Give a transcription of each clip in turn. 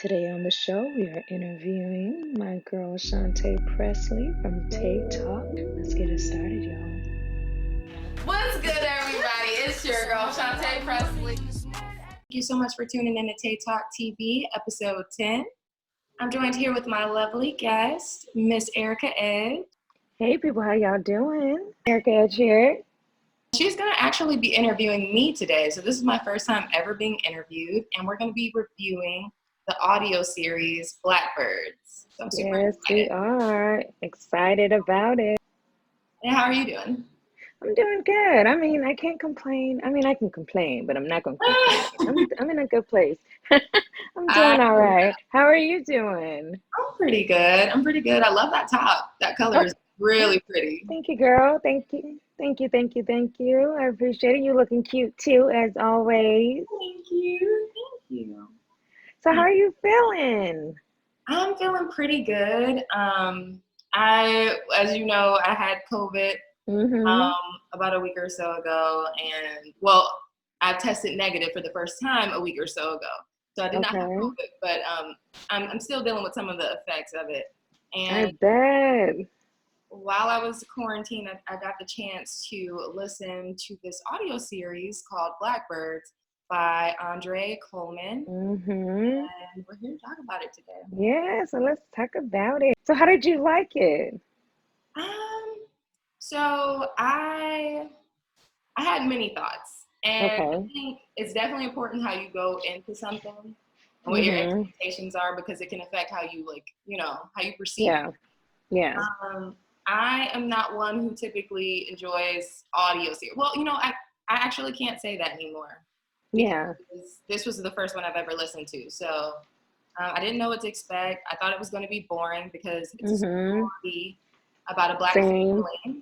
Today on the show, we are interviewing my girl Chante Presley from TaeTalk. Let's get it started, y'all. What's good, everybody? It's your girl, Chante Presley. Thank you so much for tuning in to TaeTalk TV, episode 10. I'm joined here with my lovely guest, MissEricaE. Hey, people, how y'all doing? Erica here. She's going to actually be interviewing me today. So this is my first time ever being interviewed, and we're going to be reviewing the audio series Blackbirds. So I'm super Yes, excited. we are excited about it. And how are you doing? I'm doing good. I mean, I can't complain. I can complain, but I'm not going to complain. I'm in a good place. I'm doing all right. How are you doing? I'm pretty good. I love that top. That color Oh, is really pretty. thank you, girl. Thank you. Thank you, thank you, thank you. I appreciate it. You looking cute too, as always. Thank you. Thank you. So how are you feeling? I'm feeling pretty good. As you know, I had COVID Mm-hmm. about a week or so ago, and well, I tested negative for the first time a week or so ago. So I did not have Okay. COVID, but I'm still dealing with some of the effects of it. I And bet. while I was quarantined, I got the chance to listen to this audio series called Blackbirds by Coleman, Mm-hmm. and we're here to talk about it today. Yeah, so let's talk about it. So how did you like it? Um, so I had many thoughts, and I Okay. think it's definitely important how you go into something and what your Mm-hmm. expectations are, because it can affect how you how you perceive Yeah. Yeah. it. I am not one who typically enjoys audio series. Well, I actually can't say that anymore because Yeah. this was the first one I've ever listened to. So I didn't know what to expect. I thought it was going to be boring because it's a Mm-hmm. story about a black Same. family.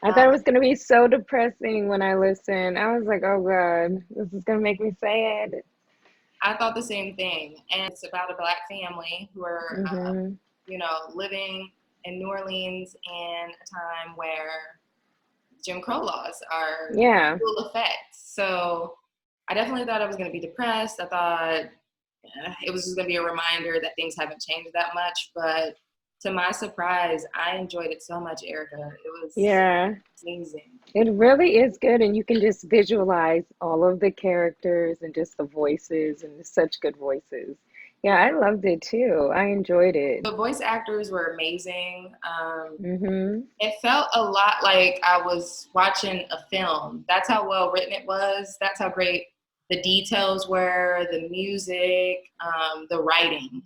I thought it was gonna be so depressing when I listened. I was like, oh God, this is gonna make me sad. I thought the same thing. And it's about a black family who are, Mm-hmm. living in New Orleans in a time where Jim Crow laws are Yeah. full effect. So I definitely thought I was going to be depressed. I thought it was just going to be a reminder that things haven't changed that much. But to my surprise, I enjoyed it so much, Erica. It was Yeah. amazing. It really is good, and you can just visualize all of the characters and just the voices and such good voices. Yeah, I loved it too. I enjoyed it. The voice actors were amazing. Mm-hmm. It felt a lot like I was watching a film. That's how well written it was. That's how great the details were, the music, the writing.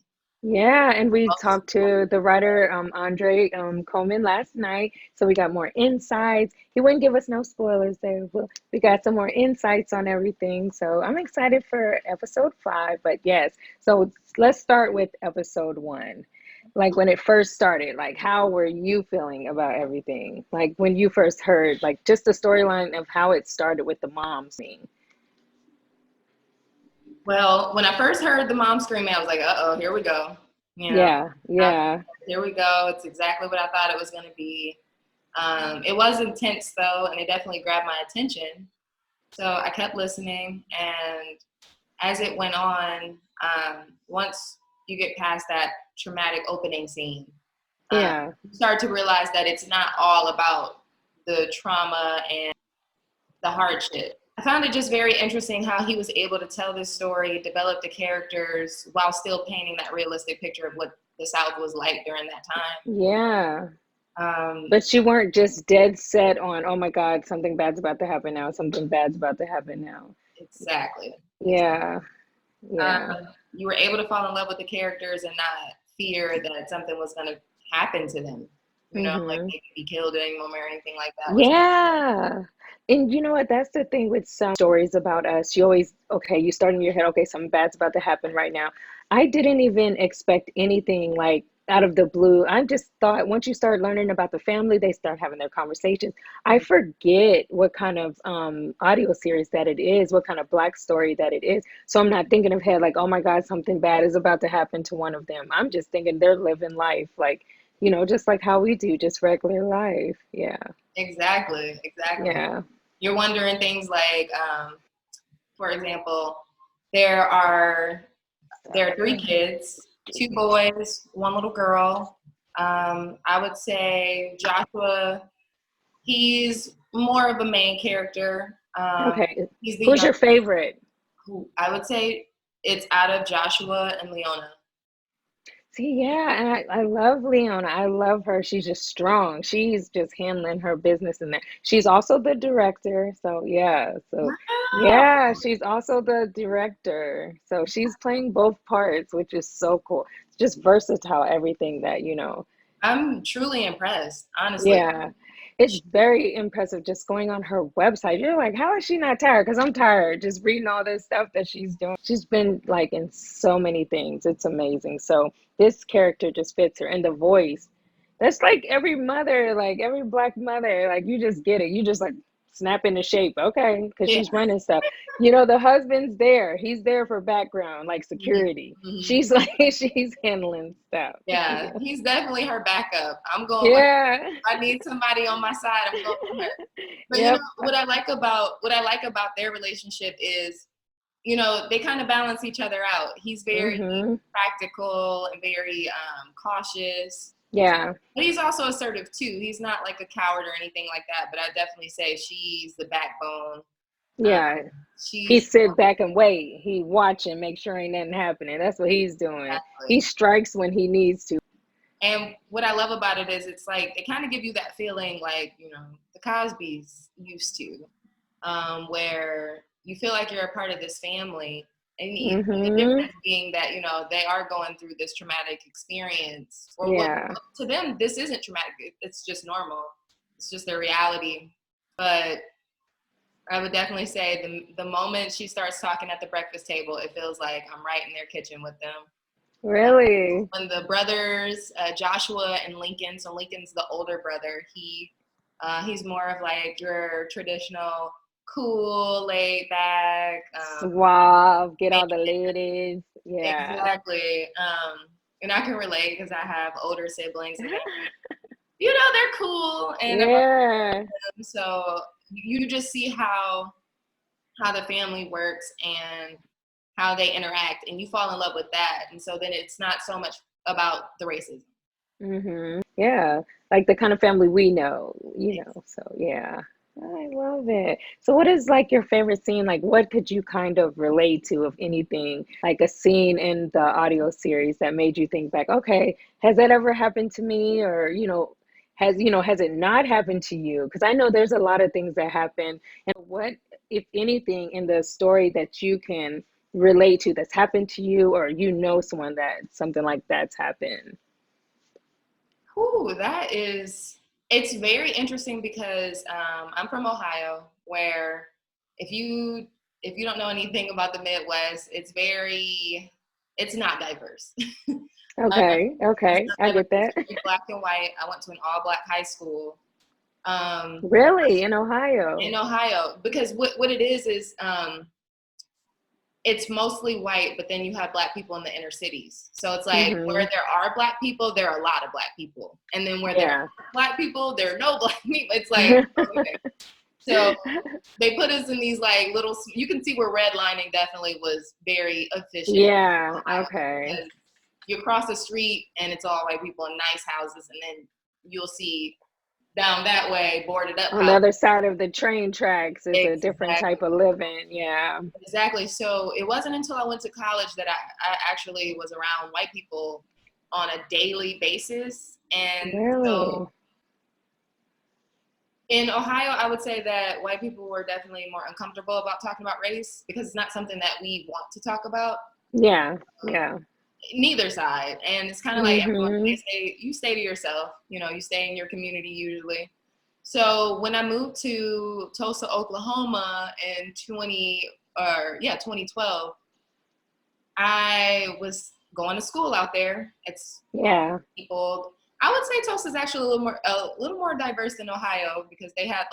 Yeah, and we talked to the writer Andre Coleman last night, so we got more insights. He wouldn't give us no spoilers there. We got some more insights on everything, so I'm excited for episode 5. But yes, so let's start with episode 1. Like when it first started, like how were you feeling about everything? Like when you first heard, like just the storyline of how it started with the mom scene. Well, when I first heard the mom screaming, I was like, "Uh-oh, here we go." You know, Yeah, I, yeah, here we go. It's exactly what I thought it was going to be. It was intense though, and it definitely grabbed my attention. So I kept listening, and as it went on, once you get past that traumatic opening scene, yeah. you start to realize that it's not all about the trauma and the hardship. I found it just very interesting how he was able to tell this story, develop the characters while still painting that realistic picture of what the South was like during that time. Yeah. Um, But you weren't just dead set on, oh my God, something bad's about to happen now, something bad's about to happen now. exactly. Yeah, yeah. You were able to fall in love with the characters and not fear that something was going to happen to them. Like Mm-hmm. they could be killed at any moment or anything like that. Which, Yeah. And you know what? That's the thing with some stories about us. You always, okay, you start in your head, okay, something bad's about to happen right now. I didn't even expect anything like out of the blue. I just thought once you start learning about the family, they start having their conversations. I forget what kind of audio series that it is, what kind of black story that it is. So I'm not thinking of head like, oh my God, something bad is about to happen to one of them. I'm just thinking they're living life like, just like how we do, just regular life. Yeah. exactly, exactly. Yeah. You're wondering things like, for example, there are there are three kids, two boys, one little girl. I would say Joshua, he's more of a main character. Okay. He's the Who's young, your favorite? who I would say it's out of Joshua and Leona. See, yeah, and I love Leona. I love her. She's just strong. She's just handling her business in there. She's also the director. So, yeah. So, Wow. yeah, she's also the director. So, she's playing both parts, which is so cool. It's just versatile, everything that. I'm truly impressed, honestly. Yeah, it's very impressive just going on her website. You're like, how is she not tired? Because I'm tired just reading all this stuff that she's doing. She's been like in so many things. It's amazing. So this character just fits her. And the voice, that's like every mother, like every black mother, like you just get it. You just like snap into shape. Okay, because Yeah. she's running stuff. The husband's there. He's there for background, like Mhm. security. Mhm. She's like, she's handling stuff. Yeah, he's definitely her backup. I'm going with Yeah. I need somebody on my side. I'm going with her. But Yep. what I like about their relationship is, they kind of balance each other out. He's very Mm-hmm. practical and very cautious, Yeah. but he's also assertive too. He's not like a coward or anything like that. But I definitely say she's the backbone. Um, Yeah. He she's sit back and wait. He watch and make sure ain't nothing happening. That's what he's doing. He exactly. strikes when he needs to. And what I love about it is it's like they kind of give you that feeling like the Cosbys used to, where you feel like you're a part of this family. And the Mm-hmm. difference being that, they are going through this traumatic experience, or what Yeah. to them, this isn't traumatic. It's just normal. It's just their reality. But I would definitely say the moment she starts talking at the breakfast table, it feels like I'm right in their kitchen with them. Really? When the brothers, Joshua and Lincoln, so Lincoln's the older brother, he's more of like your traditional cool, laid back, Suave. Get all the ladies. Yeah. exactly. And I can relate because I have older siblings, and they're cool, and Yeah. so you just see how the family works and how they interact, and you fall in love with that, and so then it's not so much about the racism. Yeah. Like the kind of family we know. So yeah. I love it. So what is like your favorite scene? Like what could you kind of relate to, if anything, like a scene in the audio series that made you think back, okay, has that ever happened to me? Or, has it not happened to you? Because I know there's a lot of things that happen. And what, if anything, in the story that you can relate to that's happened to you, or someone that something like that's happened? Ooh, it's very interesting because I'm from Ohio, where if you if you don't know anything about the Midwest, it's not diverse. Okay, It's okay, not I diverse. get It's that. very black and white. I went to an all black high school Really, in Ohio? in Ohio, because what it is it's mostly white, but then you have black people in the inner cities. So it's like Mm-hmm. where there are black people, there are a lot of black people. And then where there Yeah. are black people, there are no black people. It's like, okay. So they put us in these like little, you can see where redlining definitely was very efficient in Yeah, Ohio, okay. because you cross the street and it's all white people in nice houses. And then you'll see down that way boarded up On the houses. other side of the train tracks is a different Exactly. type of living. Yeah. Exactly. So it wasn't until I went to college that I actually was around white people on a daily basis. And Really? so in Ohio, I would say that white people were definitely more uncomfortable about talking about race because it's not something that we want to talk about, Yeah, yeah. neither side. And it's kind of like everyone, Mm-hmm. they say, you stay to yourself, you stay in your community usually. So when I moved to Tulsa, Oklahoma in 2012, I was going to school out there. It's Yeah. people. I would say Tulsa is actually a little more diverse than Ohio because they had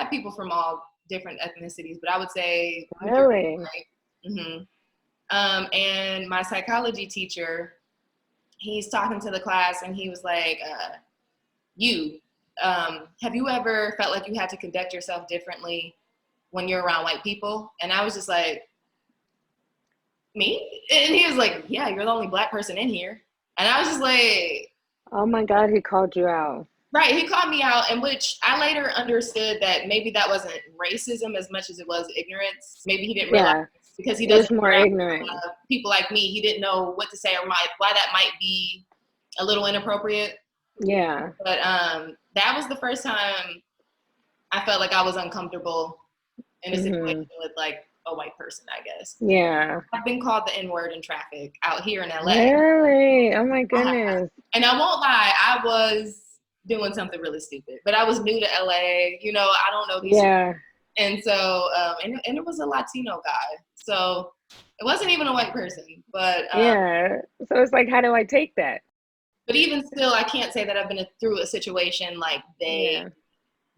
people from all different ethnicities. But I would say majority Really? white. And my psychology teacher, he's talking to the class, and he was like, "You, have you ever felt like you had to conduct yourself differently when you're around white people?" And I was just like, me? And he was like, yeah, you're the only black person in here. And I was just like, Oh my God, he called you out. right. He called me out, in which I later understood that maybe that wasn't racism as much as it was ignorance. Maybe he didn't realize, Yeah, because he it was doesn't more interact ignorant. with people like me. He didn't know what to say, or why that might be a little inappropriate. Yeah. But that was the first time I felt like I was uncomfortable in a situation Hmm. with like a white person, I guess. Yeah. I've been called the N-word in traffic out here in LA. Really? Oh my goodness. And I won't lie, I was doing something really stupid, but I was new to LA. I don't know these. Yeah. And so, and it was a Latino guy. So it wasn't even a white person. Yeah. So it's like, how do I take that? But even still, I can't say that I've been through a situation like Yeah.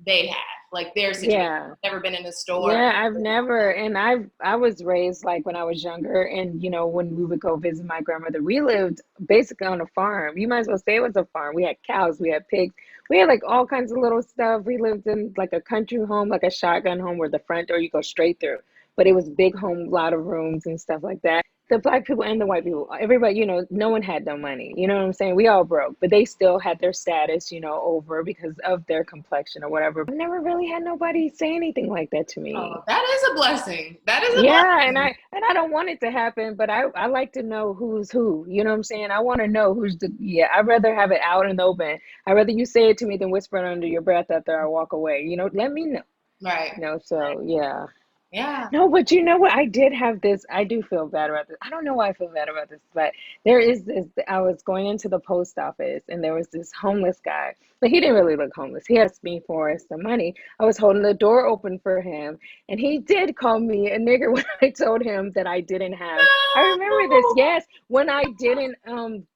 they have, like their situation. Yeah. I've never been in a store. Yeah, I've never, and I was raised like when I was younger, and when we would go visit my grandmother, we lived basically on a farm. You might as well say it was a farm. We had cows, we had pigs, we had like all kinds of little stuff. We lived in like a country home, like a shotgun home where the front door you go straight through. But it was big home, lot of rooms and stuff like that. The black people and the white people, everybody, no one had no money. You know what I'm saying? We all broke, but they still had their status, over because of their complexion or whatever. I've never really had nobody say anything like that to Oh, me. that is a blessing. That is a Yeah, and blessing. I don't want it to happen, but I like to know who's who. You know what I'm saying? I want to know who's the yeah. I'd rather have it out in the open. I'd rather you say it to me than whisper it under your breath after I walk away. Let me know. Right. So yeah. Yeah. No, but you know what? I did have this. I do feel bad about this. I don't know why I feel bad about this, but there is this. I was going into the post office and there was this homeless guy, but he didn't really look homeless. He asked me for some money. I was holding the door open for him, and he did call me a nigger when I told him that I didn't have. I remember this. No. Yes, when I didn't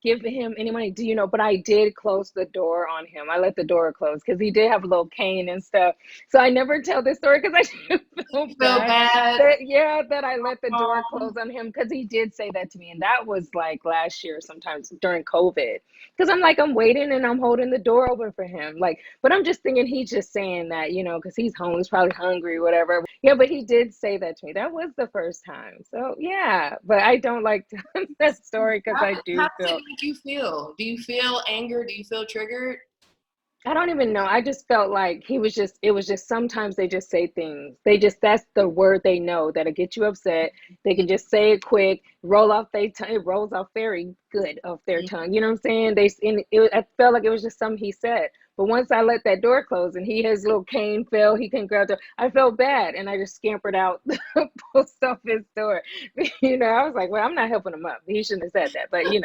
give him any money. Do you know? But I did close the door on him. I let the door close because he did have a little cane and stuff. So I never tell this story because I feel You feel bad bad. that I let the door Oh, close on him because he did say that to me, and that was like last year, sometimes during COVID. Because I'm waiting and I'm holding the door open for him, like, but I'm just thinking he's just saying that, because he's homeless, probably hungry, whatever. Yeah, but he did say that to me. That was the first time. So yeah, but I don't like telling that story because I how do does it feel make you feel? Do you feel anger? Do you feel triggered? I don't even know. I just felt like it was just sometimes they just say things. That's the word they know that'll get you upset. They can just say it quick, roll off their tongue. It rolls off very good off their tongue. You know what I'm saying? I felt like it was just something he said. But once I let that door close and his little cane fell, he couldn't grab the, I felt bad and I just scampered out the post office door. I was like, well, I'm not helping him up. He shouldn't have said that. But Yeah,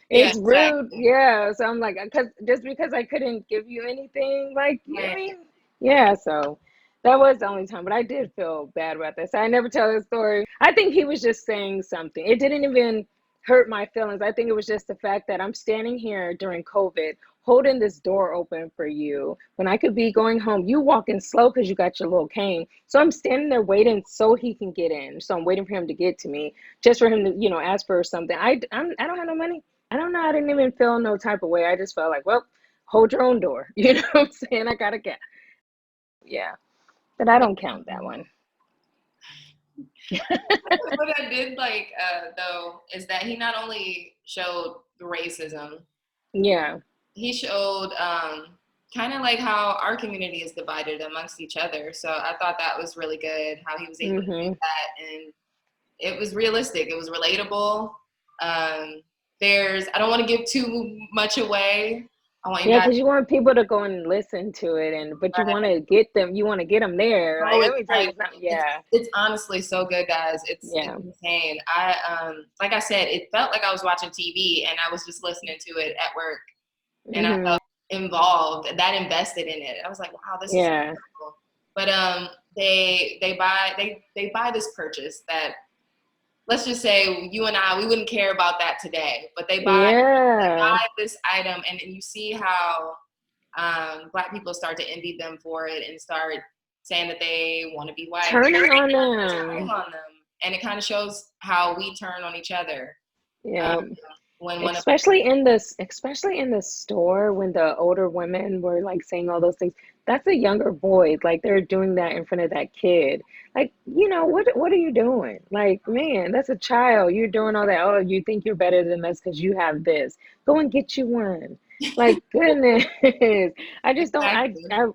it's rude, exactly. yeah. So I'm like, cause just because I couldn't give you anything, like, I Right. mean, yeah. So that was the only time, but I did feel bad about this. I never tell this story. I think he was just saying something. It didn't even hurt my feelings. I think it was just the fact that I'm standing here during COVID, holding this door open for you when I could be going home. You walking slow because you got your little cane. So I'm standing there waiting so he can get in. So I'm waiting for him to get to me, just for him to, ask for something. I don't have no money. I don't know. I didn't even feel no type of way. I just felt like, well, hold your own door. You know what I'm saying? I gotta get. Yeah, but I don't count that one. What I did like, though, is that he not only showed the racism, Yeah. he showed kind of like how our community is divided amongst each other. So I thought that was really good how he was able to do Mhm. that, and it was realistic. It was relatable. Um, I don't want to give too much away. I want you Yeah, guys. because you want people to go and listen to it, but you want Right. to get them. You want to get them there. Like, Oh, let me tell you exciting. something. It's Yeah. it's honestly so good, guys. It's Yeah. insane. Like I said, it felt like I was watching TV and I was just listening to it at work, and I Mhm. felt involved, that invested in it. I was like, wow, this is Yeah. cool. But they buy this purchase that, let's just say you and I, we wouldn't care about that today, but Yeah. buy this item, and you see how black people start to envy them for it and start saying that they want to be white, Turning on turning them. on them, and it kind of shows how we turn on each other. Um, Yeah. when one of Especially in the store when the older women were like saying all those things. That's a younger boy. Like they're doing that in front of that kid. Like, what are you doing? Like, man, that's a child. You're doing all that. Oh, you think you're better than us because you have this. Go and get you one. Like, goodness. I just don't exactly.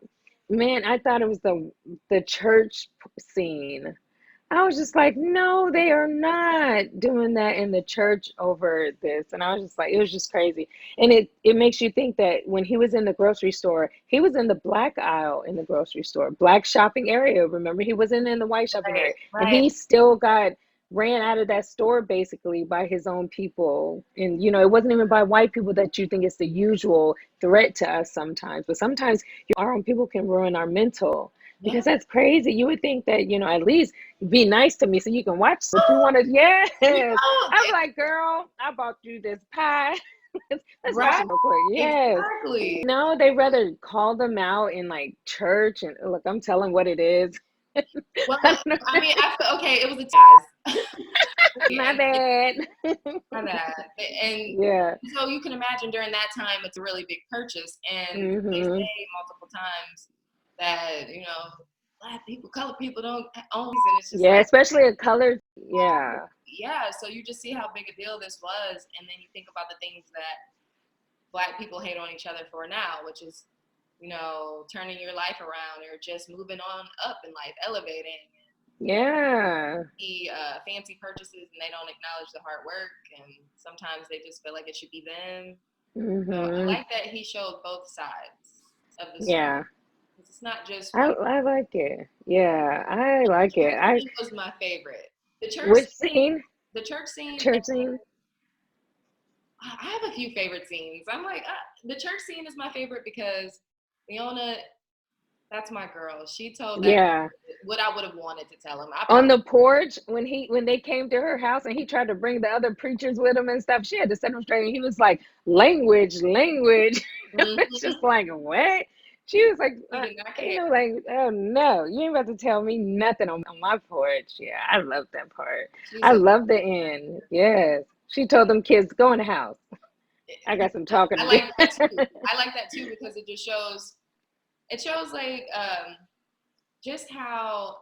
man, I thought it was the church scene. I was just like, no, they are not doing that in the church over this. And I was just like, it was just crazy. And it makes you think that when he was in the grocery store, he was in the black aisle in the grocery store, black shopping area. Remember, he wasn't in the white shopping Right, area. And right. he still got ran out of that store basically by his own people. And, it wasn't even by white people that you think is the usual threat to us sometimes. But sometimes our own people can ruin our mental. Yeah. Because that's crazy. You would think that, at least be nice to me so you can watch. But you want to, You yes. know, I'm like, girl, I bought you this pie. Let's watch right? it real quick. Yes. Exactly. No, they rather call them out in like church and look, I'm telling what it is. Well, I don't know. I mean, I feel okay. It was a guys, My and bad. my bad. And Yeah. so you can imagine during that time, it's a really big purchase, and they Hmm. say multiple times that black people, colored people don't own these, and it's just Yeah, like, especially a colored. Yeah. yeah. So you just see how big a deal this was, and then you think about the things that black people hate on each other for now, which is turning your life around or just moving on up in life, elevating. Yeah. The fancy purchases and they don't acknowledge the hard work, and sometimes they just feel like it should be them. So I Hmm. like that he showed both sides of the story. Yeah. It's not just I one. I like it. Yeah, I The like it. church scene was my favorite. The church Which scene, scene? the church scene. Church scene? I have a few favorite scenes. I'm like, the church scene is my favorite because Leona, that's my girl. She told that Yeah. what I would have wanted to tell him. I On probably. the porch when they came to her house and he tried to bring the other preachers with him and stuff, she had to set him straight. And he was like, language, language. It's Mhm. just like, what? She was like, He did not care. like, oh no, you ain't about to tell me nothing on my porch. Yeah, I love that part. She's I a. love the end. Yes. She told them kids, go in the house. I got some talking I to do. like that too. I like that too because it just shows. It shows like just how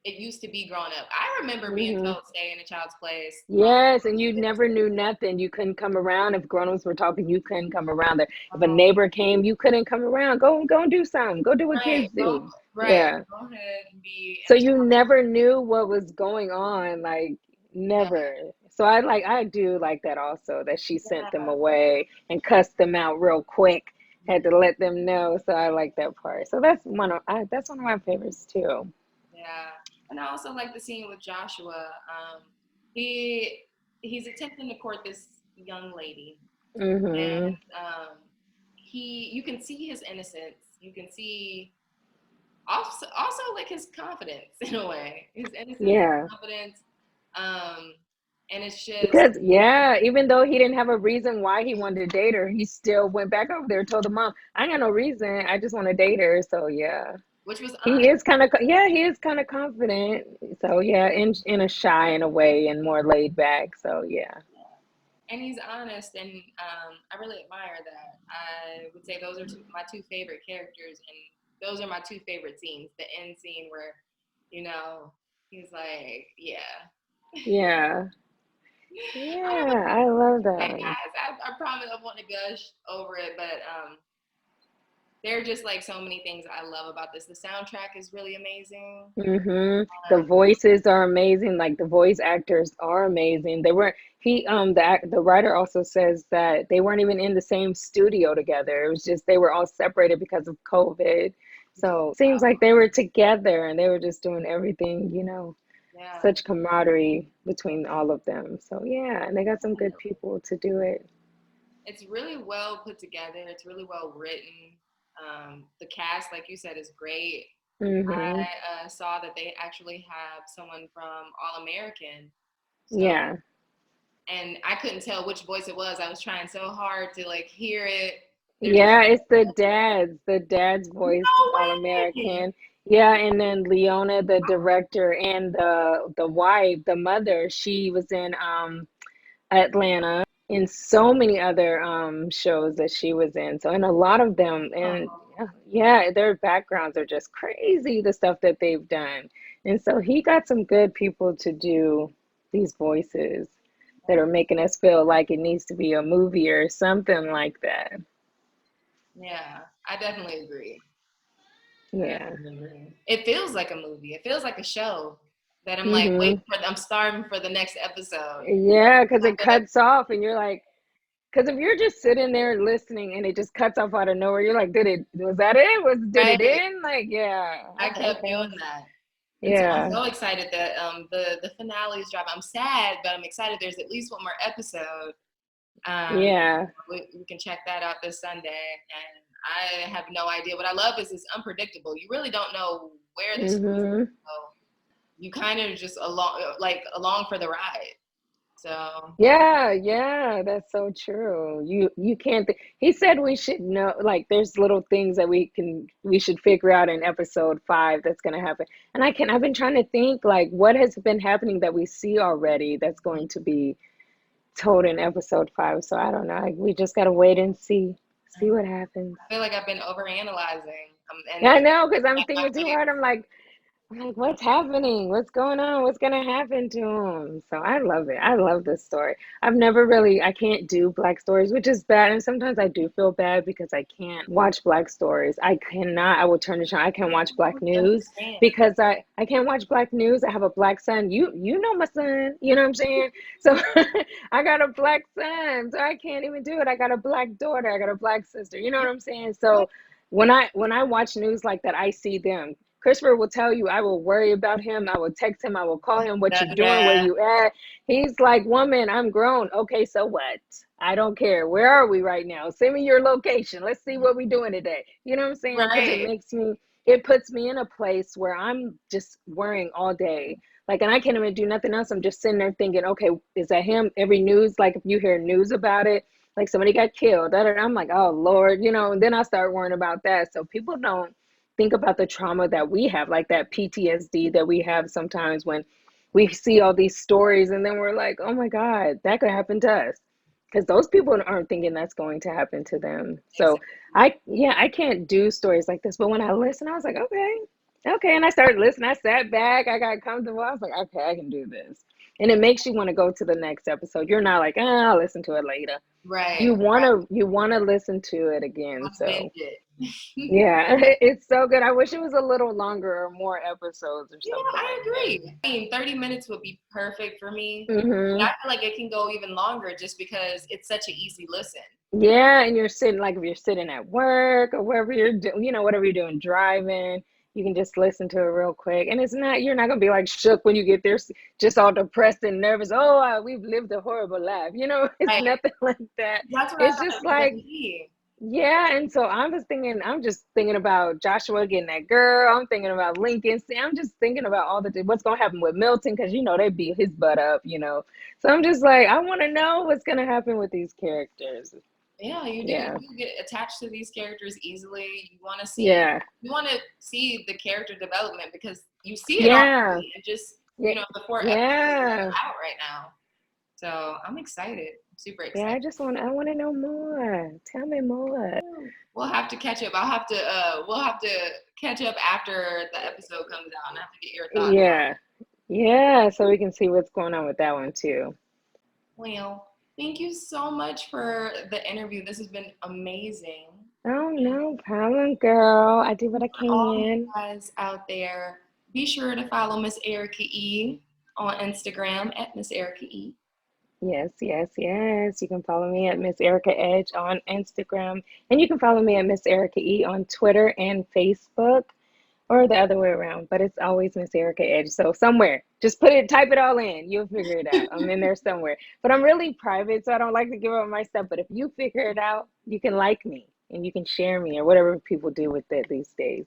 it used to be growing up. I remember being Hmm. told stay in a child's place. Yes, and you never knew nothing. You couldn't come around if grown-ups were talking. You couldn't come around there. If a Oh, neighbor came, you couldn't come around. Go and do something. Go do what right. kids Go do. right. Yeah. Go ahead and be in So a you child. never knew what was going on, like Yeah. never. So I do like that also that she sent them Yeah. away and cussed them out real quick. Had to let them know. So I like that part. So that's one of my favorites too. Yeah. And I also like the scene with Joshua. He he's attempting to court this young lady, Mhm. and he you can see his innocence. You can see also like his confidence in a way, his innocence, Yeah. confidence, um, and it's just Because yeah, even though he didn't have a reason why he wanted to date her, he still went back over there and told the mom, "I ain't got no reason. I just want to date her." So yeah, which was he honest, is kind of he is kind of confident. So yeah, in a shy in a way and more laid back. So yeah, and he's honest, and I really admire that. I would say those are my two favorite characters, and those are my two favorite scenes. The end scene where, you know, he's like, yeah. yeah, I have a yeah. I love that okay, one. guys. I promise I want to gush over it, but there are just like so many things I love about this. The soundtrack is really amazing. The Um, voices are amazing. Like the voice actors are amazing. They weren't. The writer also says that they weren't even in the same studio together. It was just they were all separated because of COVID. So seems like they were together and they were just doing everything. yeah, Such camaraderie between all of them. So yeah, and they got some good people to do it. it's really well put together. It's really well written. The cast, like you said, is great. Hmm. I saw that they actually have someone from All American. So, Yeah. and I couldn't tell which voice it was. I was trying so hard to like hear it. They're just Yeah, it's the dad's voice, no All way. American. Yeah, and then Leona, the director, and the wife, the mother, she was in Atlanta. in so many other shows that she was in. So in a lot of them, and Oh, yeah, yeah, their backgrounds are just crazy, the stuff that they've done. And so he got some good people to do these voices that are making us feel like it needs to be a movie or something like that. yeah, I definitely agree. I Yeah. definitely agree. It feels like a movie. It feels like a show that I'm like Mm-hmm. waiting for. I'm starving for the next episode. Yeah, because I it feel like cuts off and you're like, because if you're just sitting there listening and it just cuts off out of nowhere, you're like, was that it? Did it right. end? Like, yeah. I I was like, kept okay. doing that. And so I'm Yeah. so excited that the finale is dropping. I'm sad, but I'm excited there's at least one more episode. Um, Yeah. we can check that out this Sunday. And I have no idea. What I love is it's unpredictable. You really don't know where the story's Mm-hmm. going to go. You kind of just along for the ride. So Yeah, yeah, that's so true. You can't he said we should know, like there's little things that we should figure out in episode 5 that's going to happen. And I've been trying to think like what has been happening that we see already that's going to be told in episode 5. So I don't know. We just got to wait and see what happens. I feel like I've been overanalyzing. Yeah, And I know because I'm I'm thinking too ready. hard. I'm like, what's happening? What's going on? What's going to happen to him? So I love it. I love this story. I can't do black stories, which is bad. And sometimes I do feel bad because I can't watch black stories. I cannot, I will turn the channel. I can't watch black I news understand. because I can't watch black news. I have a black son. You know my son. You know what I'm saying? So I got a black son. So I can't even do it. I got a black daughter. I got a black sister. You know what I'm saying? So when I watch news like that, I see them. Christopher will tell you, I will worry about him. I will text him. I will call him, what you doing, where Yeah, you at. He's like, woman, I'm grown. Okay, so what? I don't care. Where are we right now? Send me your location. Let's see what we're doing today. You know what I'm saying? Because right. it puts me in a place where I'm just worrying all day. Like, and I can't even do nothing else. I'm just sitting there thinking, okay, is that him? Every news, like if you hear news about it, like somebody got killed, I'm like, oh Lord, and then I start worrying about that. So people don't think about the trauma that we have, like that PTSD that we have sometimes when we see all these stories and then we're like, oh my God, that could happen to us. Because those people aren't thinking that's going to happen to them. So Exactly. I can't do stories like this. But when I listen, I was like, okay, okay. And I started listening. I sat back. I got comfortable. I was like, okay, I can do this. And it makes you want to go to the next episode. You're not like, I'll listen to it later. Right. You wanna listen to it I again. binge So it. yeah, it's so good. I wish it was a little longer or more episodes or You know, something I like that. agree. I mean, 30 minutes would be perfect for me. But Hmm. I feel like it can go even longer just because it's such an easy listen. Yeah, and you're sitting, like if you're sitting at work or wherever you're doing, whatever you're doing, driving, you can just listen to it real quick. And you're not gonna be like shook when you get there, just all depressed and nervous. Oh, we've lived a horrible life. It's Right. nothing like that. That's what I It's thought just it was going like, to be. yeah, and so I'm just thinking about Joshua getting that girl. I'm thinking about Lincoln. See, I'm just thinking about what's gonna happen with Milton because they beat his butt up. So I'm just like, I want to know what's gonna happen with these characters. Yeah, you do. Yeah, You get attached to these characters easily. yeah, You want to see the character development because you see it yeah, already and just, yeah, the 4 episodes that yeah, are out right now. So I'm excited. I'm super yeah. excited. I want to know more. Tell me more. We'll have to catch up. We'll have to catch up after the episode comes out and I have to get your thoughts. Yeah, yeah. So we can see what's going on with that one too. Well, thank you so much for the interview. This has been amazing. Oh, no problem, girl. I did what I All you can. guys out there, be sure to follow Miss Erica E on Instagram at Miss Erica E. Yes, yes, yes. You can follow me at Miss Erica Edge on Instagram, and you can follow me at Miss Erica E on Twitter and Facebook, or the other way around. But it's always Miss Erica Edge. So somewhere, just type it all in. You'll figure it out. I'm in there somewhere. But I'm really private, so I don't like to give up my stuff. But if you figure it out, you can like me and you can share me or whatever people do with it these days.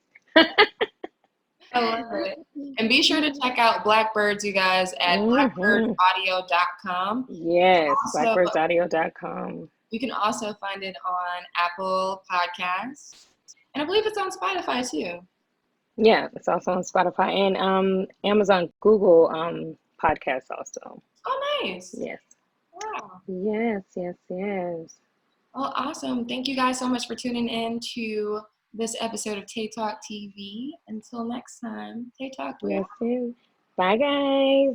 I love it. And be sure to check out Blackbirds, you guys, at Hmm. blackbirdsaudio.com. Yes, Also, blackbirdsaudio.com. you can also find it on Apple Podcasts. And I believe it's on Spotify too. Yeah, it's also on Spotify and Amazon, Google podcasts also. Oh, nice. Yes. Wow. Yes, yes, yes. Well, awesome. Thank you guys so much for tuning in to this episode of TaeTalk TV. Until next time, TaeTalk, we Yes, yes. Bye, guys.